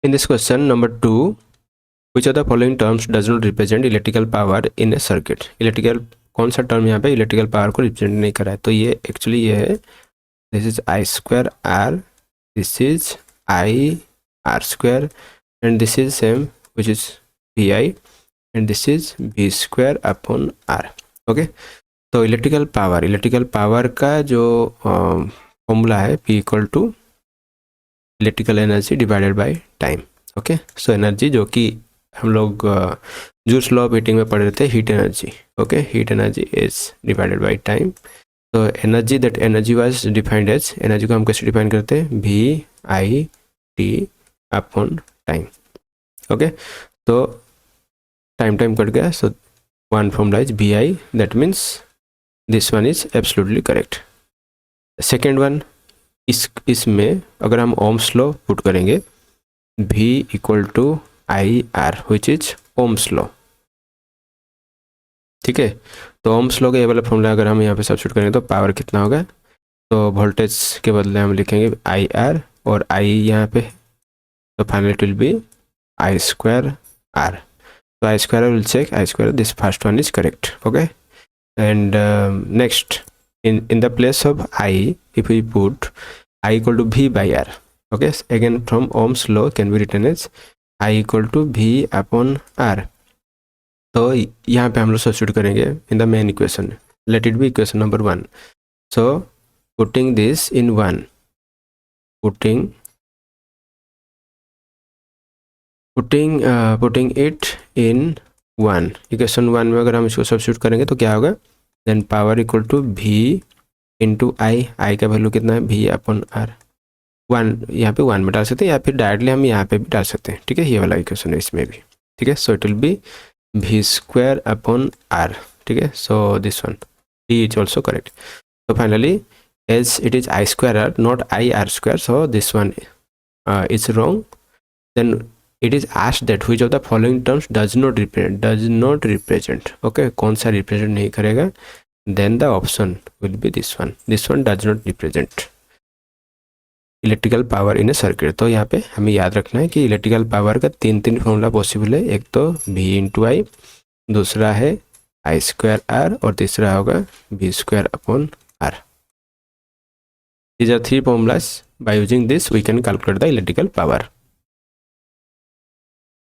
In this question number 2, which of the following terms does not represent electrical power in a circuit? Electrical कौन सा term यहाँ पे electrical power को represent नहीं कर रहा है? तो ये एक्चुअली ये है, this is I square R, this is I R square and this is same which is V I and this is V square upon R. Okay, तो इलेक्ट्रिकल पावर का जो फॉर्मूला है P equal to electrical energy divided by time. Okay, so energy जो कि हम लोग joules law of heating में पढ़ रहे थे, heat energy. Okay, heat energy is divided by time. तो energy, that energy was defined as, energy को हम कैसे डिफाइन करते हैं, V I T upon time. Okay, तो टाइम कट गया, so one formula is V I, that means this one is absolutely correct. Second one, इसमें अगर हम ओम्स लॉ पुट करेंगे, V equal to I R which is ohm's law. ठीक है, तो Ohm's law का ये वाला फॉर्मूला अगर हम यहाँ पे सब्स्टिट्यूट करेंगे तो पावर कितना होगा, तो वोल्टेज के बदले हम लिखेंगे आई आर और आई यहाँ पे, तो finally it will be I square R. तो I square will check, I square, this first one is correct. Okay, and next, in the place of I, if we put I equal to V by R. Okay, again from Ohm's law can be written as I equal to V upon R. तो यहाँ पे हम लोग substitute करेंगे in the main equation. Let it be equation number 1. So putting this in 1, putting it in 1, equation 1 में अगर हम इसको सब्स्टिट्यूट करेंगे तो क्या होगा, then power equal to V into I, I का वैल्यू कितना है, V अपॉन आर. 1 यहाँ पे 1 में डाल सकते हैं या फिर डायरेक्टली हम यहाँ पे भी डाल सकते हैं. ठीक है, ये वाला इक्वेशन है इसमें भी. ठीक है, so it will be V square upon R. ठीक है, so this one D is also correct. So finally, as it is I square r, not I r square, so this one is wrong. Then it is asked that which of the following terms does not represent. Okay, कौन सा represent नहीं करेगा? Then the option will be this one. This one does not represent electrical power in A circuit. तो यहाँ पे हमें याद रखना है कि इलेक्ट्रिकल पावर का तीन फॉर्मूला पॉसिबल है. एक तो V इंटू आई, दूसरा है आई स्क्वायर आर और तीसरा होगा V square upon R. These are three formulas. By using this we can calculate the electrical power.